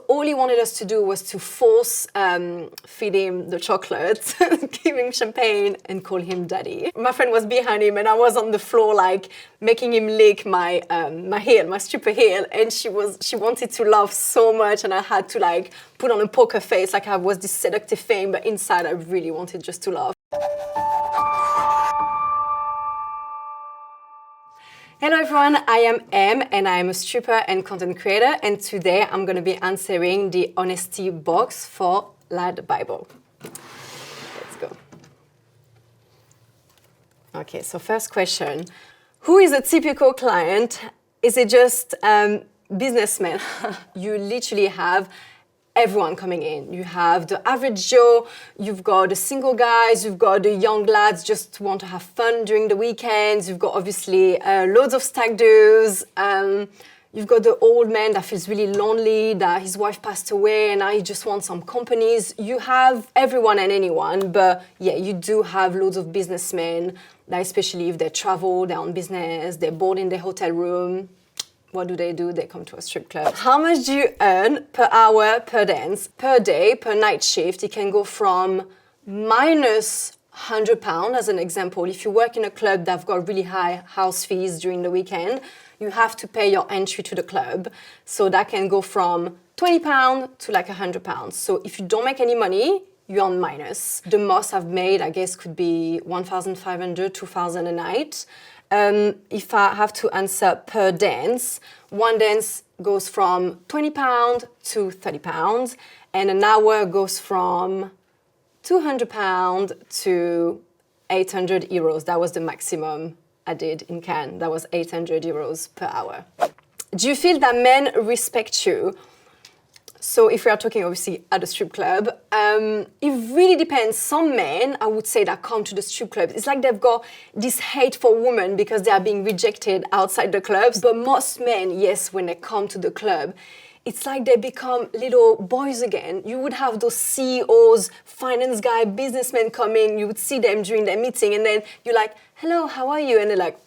all he wanted us to do was to force feed him the chocolates, give him champagne, and call him daddy. My friend was behind him, and I was on the floor, like making him lick my heel, my stripper heel, and she wanted to laugh so much, and I had to like put on a poker face, like I was this seductive thing, but inside I really wanted just to laugh. Hello everyone, I am Em and I am a stripper and content creator, and today I'm going to be answering the honesty box for LADbible. Let's go. Okay, so first question. Who is a typical client? Is it just businessmen? You literally have everyone coming in. You have the average Joe, you've got the single guys, you've got the young lads just want to have fun during the weekends, you've got obviously loads of stag do's, you've got the old man that feels really lonely, that his wife passed away and now he just wants some companies. You have everyone and anyone, but yeah, you do have loads of businessmen, that especially if they travel, they're on business, they're bored in their hotel room. What do? They come to a strip club. How much do you earn per hour, per dance, per day, per night shift? It can go from minus £100 as an example. If you work in a club that's got really high house fees during the weekend, you have to pay your entry to the club. So that can go from £20 to like £100. So if you don't make any money, you're on minus. The most I've made, I guess, could be 1,500, 2,000 a night. If I have to answer per dance, one dance goes from £20 to £30, and an hour goes from £200 to €800. That was the maximum I did in Cannes. That was €800 per hour. Do you feel that men respect you? So if we are talking obviously at a strip club, it really depends. Some men, I would say, that come to the strip clubs, it's like they've got this hate for women because they are being rejected outside the clubs. But most men, yes, when they come to the club, it's like they become little boys again. You would have those CEOs, finance guy, businessmen coming, you would see them during their meeting, and then you're like, hello, how are you? And they're like,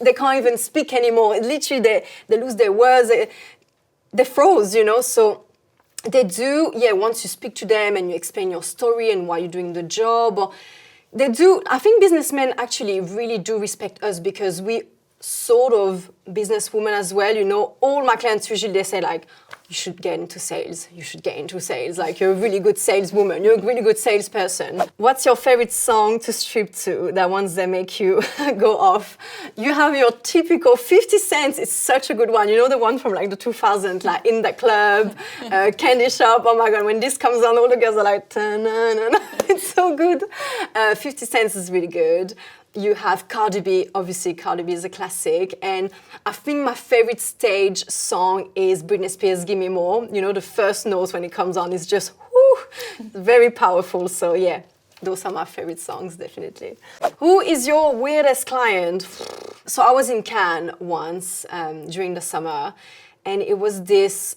they can't even speak anymore. Literally, they lose their words, they froze, you know, so they do, yeah, once you speak to them and you explain your story and why you're doing the job, or they do, I think businessmen actually really do respect us because we sort of businesswomen as well, you know. All my clients usually, they say like, you should get into sales, like you're a really good saleswoman, you're a really good salesperson. What's your favorite song to strip to, the ones that make you go off? You have your typical 50 Cent, it's such a good one, you know, the one from like the 2000s, like In the Club, Candy Shop, oh my God, when this comes on, all the girls are like, ta-na-na-na. It's so good. 50 Cent is really good. You have Cardi B, obviously Cardi B is a classic, and I think my favorite stage song is Britney Spears' Give Me More. You know, the first note when it comes on is just, whoo, very powerful, so yeah, those are my favorite songs, definitely. Who is your weirdest client? So I was in Cannes once during the summer, and it was this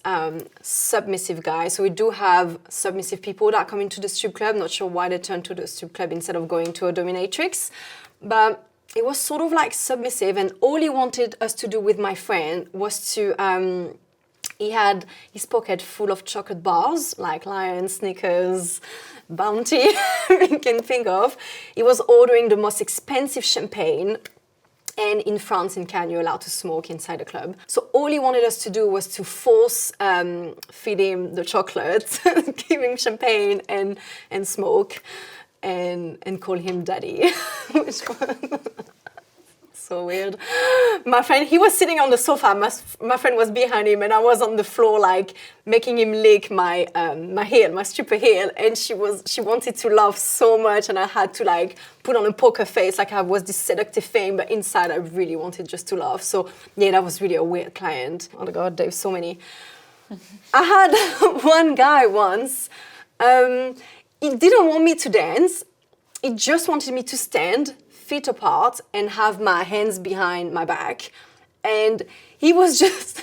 submissive guy. So we do have submissive people that come into the strip club, not sure why they turn to the strip club instead of going to a dominatrix. But it was sort of like submissive, and all he wanted us to do with my friend was to, he had his pocket full of chocolate bars, like Lion, Snickers, Bounty, you can think of. He was ordering the most expensive champagne, and in France, in Cannes, you're allowed to smoke inside the club. So all he wanted us to do was to force feed him the chocolates, give him champagne and smoke. And call him daddy, which was so weird. My friend, he was sitting on the sofa, my friend was behind him, and I was on the floor, like making him lick my heel, my stripper heel, and she wanted to laugh so much, and I had to like put on a poker face, like I was this seductive thing, but inside I really wanted just to laugh. So yeah, that was really a weird client. Oh my God, there's so many. I had one guy once, he didn't want me to dance. He just wanted me to stand, feet apart, and have my hands behind my back. And he was just,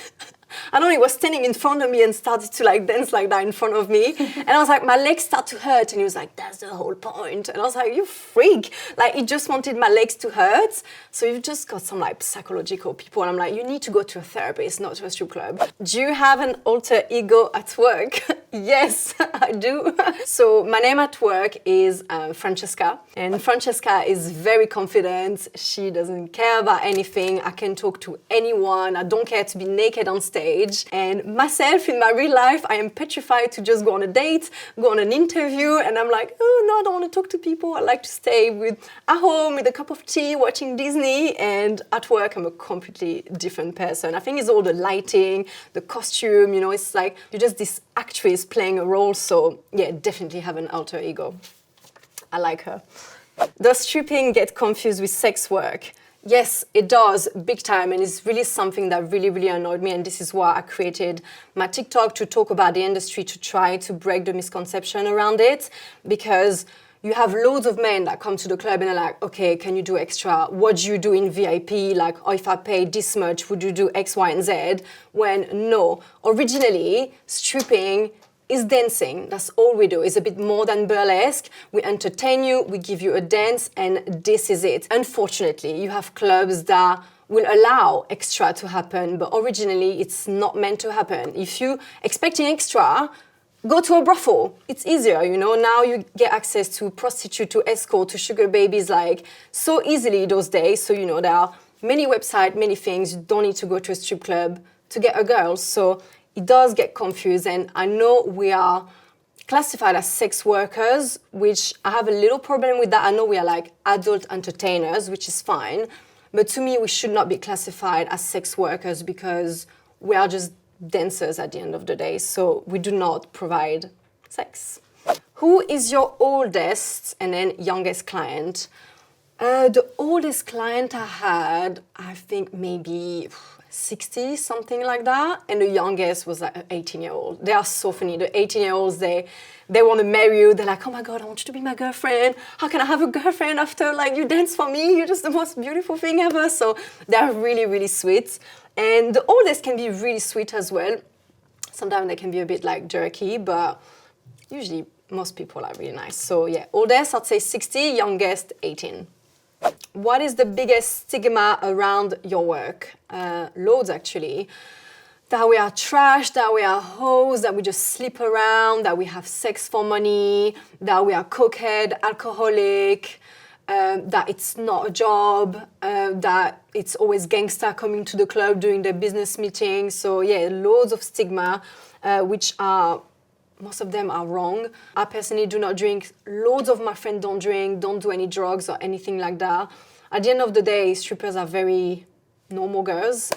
I don't know, he was standing in front of me and started to like dance like that in front of me. And I was like, my legs start to hurt. And he was like, that's the whole point. And I was like, you freak. Like, he just wanted my legs to hurt. So you've just got some like psychological people. And I'm like, you need to go to a therapist, not to a strip club. Do you have an alter ego at work? Yes, I do. So my name at work is Francesca. And Francesca is very confident. She doesn't care about anything. I can talk to anyone. I don't care to be naked on stage. And myself, in my real life, I am petrified to just go on a date, go on an interview, and I'm like, oh no, I don't want to talk to people. I like to stay at home with a cup of tea, watching Disney. And at work, I'm a completely different person. I think it's all the lighting, the costume, it's like you're just this actress playing a role. So yeah, definitely have an alter ego. I like her. Does stripping get confused with sex work? Yes, it does, big time, and it's really something that really, really annoyed me, and this is why I created my TikTok, to talk about the industry, to try to break the misconception around it, because you have loads of men that come to the club and they're like, okay, can you do extra? What do you do in VIP? Like, oh, if I pay this much, would you do X, Y, and Z? When no, originally, stripping is dancing. That's all we do. It's a bit more than burlesque. We entertain you, we give you a dance, and this is it. Unfortunately, you have clubs that will allow extra to happen, but originally it's not meant to happen. If you expecting extra, go to a brothel. It's easier, Now you get access to prostitute, to escort, to sugar babies, like so easily those days. So, there are many websites, many things. You don't need to go to a strip club to get a girl. So it does get confused, and I know we are classified as sex workers, which I have a little problem with that. I know we are like adult entertainers, which is fine, but to me, we should not be classified as sex workers because we are just dancers at the end of the day, so we do not provide sex. Who is your oldest and then youngest client? The oldest client I had, I think maybe 60, something like that. And the youngest was like an 18-year-old. They are so funny. The 18-year-olds, they want to marry you. They're like, oh my God, I want you to be my girlfriend. How can I have a girlfriend after like you dance for me? You're just the most beautiful thing ever. So they're really, really sweet. And the oldest can be really sweet as well. Sometimes they can be a bit like jerky, but usually most people are really nice. So yeah, oldest, I'd say 60, youngest, 18. What is the biggest stigma around your work? Loads, actually. That we are trash, that we are hoes, that we just sleep around, that we have sex for money, that we are cokehead, alcoholic, that it's not a job, that it's always gangster coming to the club doing their business meetings. So yeah, loads of stigma, which are, most of them are wrong. I personally do not drink. Loads of my friends don't drink, don't do any drugs or anything like that. At the end of the day, strippers are very normal girls.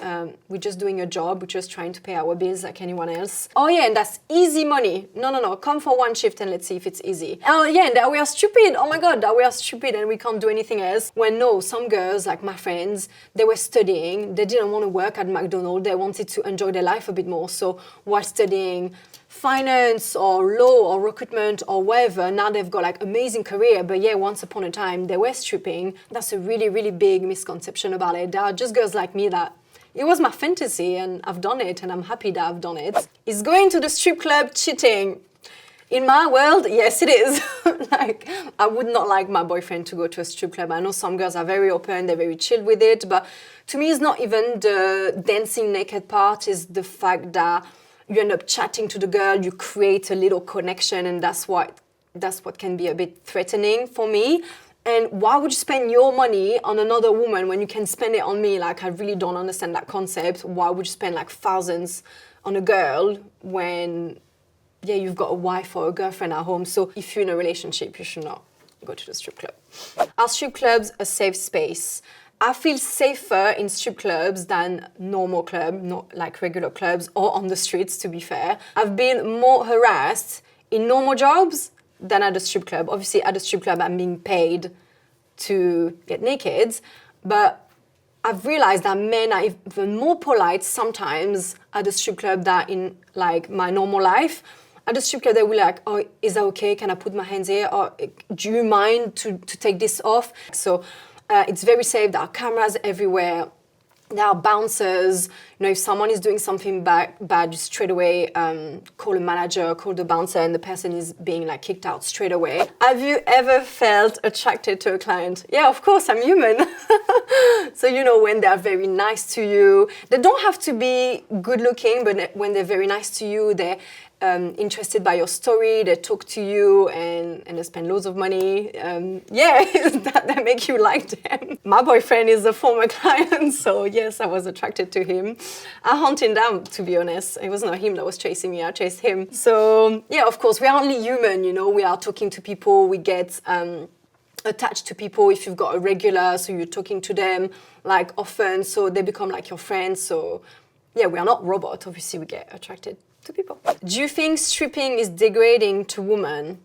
We're just doing a job. We're just trying to pay our bills like anyone else. Oh yeah, and that's easy money. No. Come for one shift and let's see if it's easy. Oh yeah, and that we are stupid. Oh my God, that we are stupid and we can't do anything else. When no, some girls, like my friends, they were studying. They didn't want to work at McDonald's. They wanted to enjoy their life a bit more. So while studying finance or law or recruitment or whatever, now they've got like amazing career, but yeah, once upon a time they were stripping. That's a really, really big misconception about it. There are just girls like me that it was my fantasy and I've done it and I'm happy that I've done it. Is going to the strip club cheating? In my world, yes, it is. Like, I would not like my boyfriend to go to a strip club. I know some girls are very open, they're very chill with it, but to me it's not even the dancing naked part, it's the fact that you end up chatting to the girl, you create a little connection, and that's what can be a bit threatening for me. And why would you spend your money on another woman when you can spend it on me? Like, I really don't understand that concept. Why would you spend like thousands on a girl when, yeah, you've got a wife or a girlfriend at home? So if you're in a relationship, you should not go to the strip club. Are strip clubs a safe space? I feel safer in strip clubs than normal clubs, not like regular clubs or on the streets, to be fair. I've been more harassed in normal jobs than at the strip club. Obviously, at the strip club, I'm being paid to get naked, but I've realized that men are even more polite sometimes at the strip club than in like my normal life. At the strip club, they will like, oh, is that okay? Can I put my hands here? Or do you mind to take this off? So it's very safe. There are cameras everywhere. There are bouncers. If someone is doing something bad, you straight away call a manager, call the bouncer, and the person is being like kicked out straight away. Have you ever felt attracted to a client? Yeah, of course, I'm human. So when they're very nice to you, they don't have to be good looking, but when they're very nice to you, they're interested by your story, they talk to you and they spend loads of money. That make you like them. My boyfriend is a former client, so yes, I was attracted to him. I hunted him down, to be honest. It was not him that was chasing me, I chased him. So yeah, of course, we are only human, we are talking to people, we get attached to people if you've got a regular, so you're talking to them like often, so they become like your friends. So yeah, we are not robots, obviously we get attracted to people. Do you think stripping is degrading to women?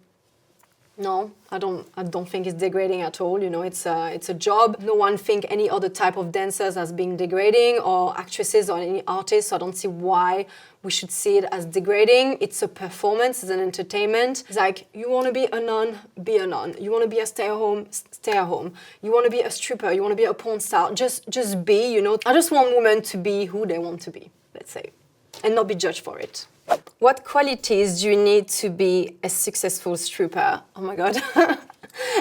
No, I don't think it's degrading at all. It's a job. No one think any other type of dancers as being degrading, or actresses or any artists. So I don't see why we should see it as degrading. It's a performance, it's an entertainment. It's like, you want to be a nun, be a nun. You want to be a stay-at-home, stay at home. You want to be a stripper, you want to be a porn star. Just be, I just want women to be who they want to be, let's say, and not be judged for it. What qualities do you need to be a successful stripper? Oh my God.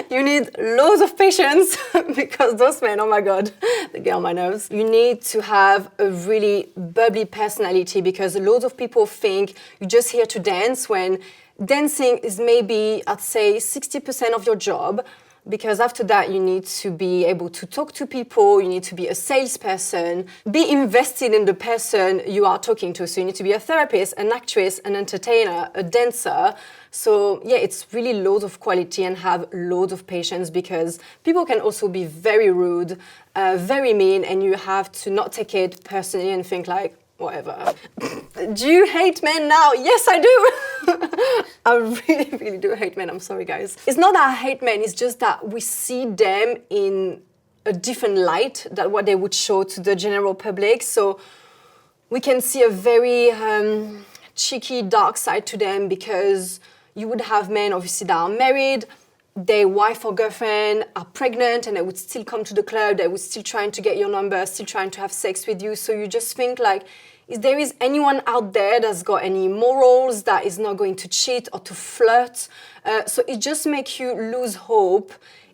You need loads of patience because those men, oh my God, they get on my nerves. You need to have a really bubbly personality because loads of people think you're just here to dance, when dancing is maybe, I'd say, 60% of your job. Because after that, you need to be able to talk to people, you need to be a salesperson, be invested in the person you are talking to. So you need to be a therapist, an actress, an entertainer, a dancer. So yeah, it's really loads of quality, and have loads of patience, because people can also be very rude, very mean, and you have to not take it personally and think like, whatever. Do you hate men now? Yes, I do. I really, really do hate men. I'm sorry, guys. It's not that I hate men, it's just that we see them in a different light than what they would show to the general public. So we can see a very cheeky, dark side to them, because you would have men, obviously, that are married, their wife or girlfriend are pregnant, and they would still come to the club, they would still trying to get your number, still trying to have sex with you. So you just think like, if there is anyone out there that's got any morals, that is not going to cheat or to flirt. So it just makes you lose hope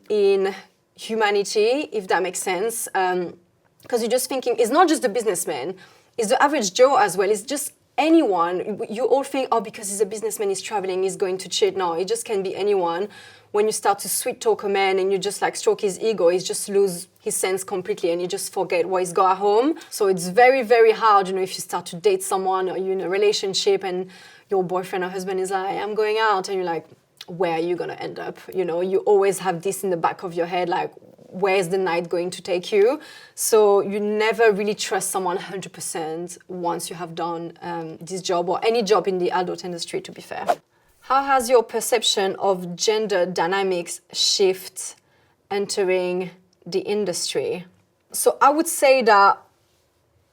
in humanity, if that makes sense. Because you're just thinking, it's not just the businessman, it's the average Joe as well. It's just anyone. You all think, oh, because he's a businessman, he's traveling, he's going to cheat. No, it just can be anyone. When you start to sweet talk a man and you just like stroke his ego, he just lose his sense completely, and you just forget what he's got at home. So it's very, very hard, if you start to date someone, or you're in a relationship and your boyfriend or husband is like, I'm going out, and you're like, where are you gonna end up? You always have this in the back of your head, like, where's the night going to take you? So you never really trust someone 100% once you have done this job, or any job in the adult industry, to be fair. How has your perception of gender dynamics shifted entering the industry? So I would say that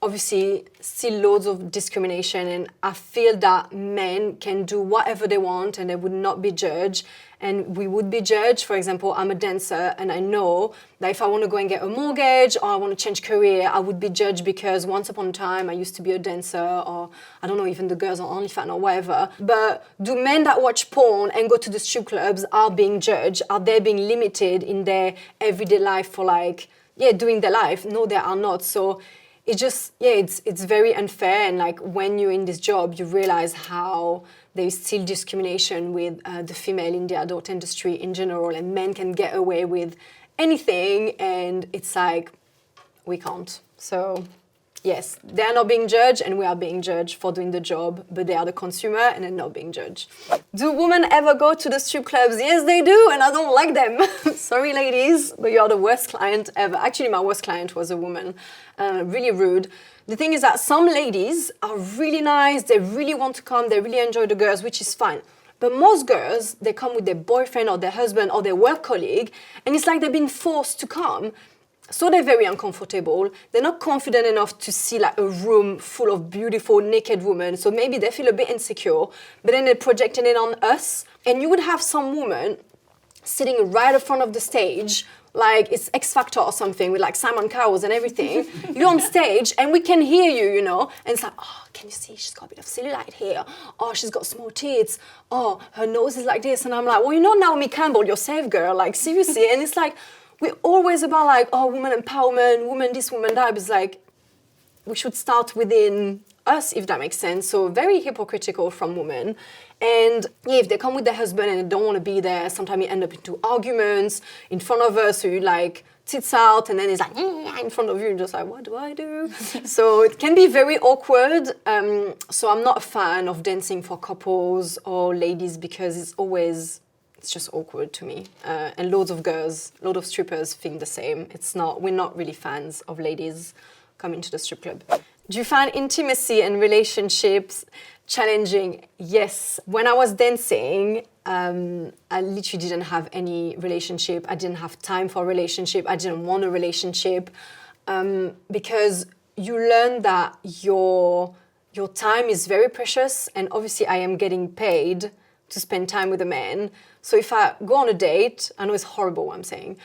obviously still loads of discrimination, and I feel that men can do whatever they want and they would not be judged, and we would be judged. For example, I'm a dancer, and I know that if I want to go and get a mortgage, or I want to change career, I would be judged because once upon a time I used to be a dancer, or I don't know, even the girls on OnlyFans or whatever. But do men that watch porn and go to the strip clubs are being judged? Are they being limited in their everyday life for doing their life? No, they are not. So it's just, it's very unfair. And like, when you're in this job, you realize how there is still discrimination with the female in the adult industry in general, and men can get away with anything, and it's like, we can't. So yes, they are not being judged, and we are being judged for doing the job, but they are the consumer and they're not being judged. Do women ever go to the strip clubs? Yes, they do, and I don't like them. Sorry, ladies, but you're the worst client ever. Actually, my worst client was a woman, really rude. The thing is that some ladies are really nice, they really want to come, they really enjoy the girls, which is fine. But most girls, they come with their boyfriend or their husband or their work colleague, and it's like they've been forced to come. So they're very uncomfortable. They're not confident enough to see like a room full of beautiful naked women. So maybe they feel a bit insecure, but then they're projecting it on us. And you would have some woman sitting right in front of the stage like it's X Factor or something with like Simon Cowell and everything. You're on stage and we can hear you, you know, and it's like, oh, can you see she's got a bit of cellulite here? Oh, she's got small tits. Oh, her nose is like this. And I'm like, well, you're not Naomi Campbell, you're safe, girl. Like, seriously. And it's like, we're always about like, oh, woman empowerment, woman this, woman that. It's like, we should start within us, if that makes sense. So very hypocritical from women. And yeah, if they come with their husband and they don't want to be there, sometimes you end up into arguments in front of us. So you like tits out and then it's like in front of you and just like, what do I do? So it can be very awkward. So I'm not a fan of dancing for couples or ladies because it's just awkward to me. And loads of strippers think the same. We're not really fans of ladies coming to the strip club. Do you find intimacy and relationships challenging? Yes. When I was dancing, I literally didn't have any relationship. I didn't have time for a relationship. I didn't want a relationship because you learn that your time is very precious, and obviously I am getting paid to spend time with a man. So if I go on a date, I know it's horrible what I'm saying,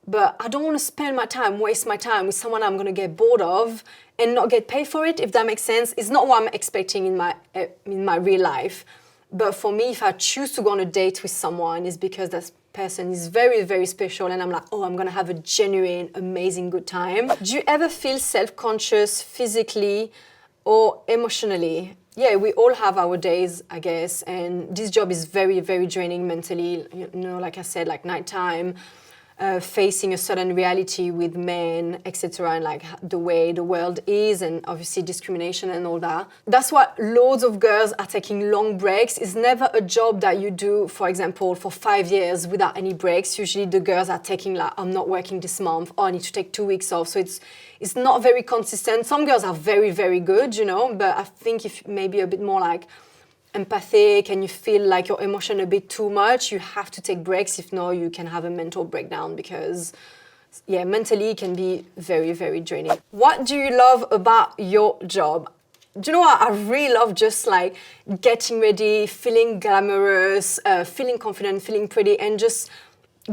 but I don't want to spend my time, waste my time with someone I'm going to get bored of and not get paid for it, if that makes sense. It's not what I'm expecting in my real life. But for me, if I choose to go on a date with someone, it's because that person is very, very special and I'm like, oh, I'm going to have a genuine, amazing good time. Do you ever feel self-conscious physically or emotionally? Yeah, we all have our days, I guess. And this job is very, very draining mentally. You know, like I said, like nighttime, facing a certain reality with men, etc., and like the way the world is, and obviously discrimination and all that. That's why loads of girls are taking long breaks. It's never a job that you do, for example, for 5 years without any breaks. Usually the girls are taking like, I'm not working this month, or I need to take 2 weeks off. So it's not very consistent. Some girls are very, very good, you know, but I think if maybe a bit more like empathic and you feel like your emotion a bit too much, you have to take breaks. If not, you can have a mental breakdown because, yeah, mentally it can be very, very draining. What do you love about your job? Do you know what? I really love just like getting ready, feeling glamorous, feeling confident, feeling pretty, and just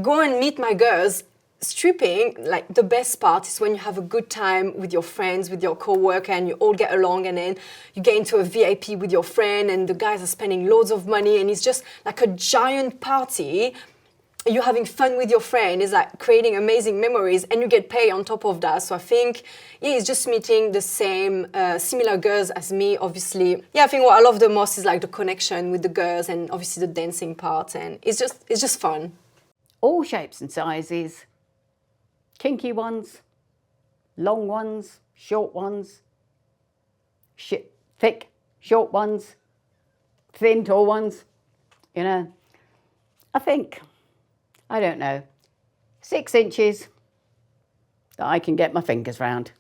go and meet my girls. Stripping, like the best part is when you have a good time with your friends, with your co-worker, and you all get along, and then you get into a VIP with your friend and the guys are spending loads of money and it's just like a giant party. You're having fun with your friend, it's like creating amazing memories and you get paid on top of that. So I think, yeah, it's just meeting the same, similar girls as me, obviously. Yeah, I think what I love the most is like the connection with the girls and obviously the dancing part, and it's just fun. All shapes and sizes. Kinky ones, long ones, short ones, thick, short ones, thin, tall ones, you know. I think, I don't know, 6 inches that I can get my fingers round.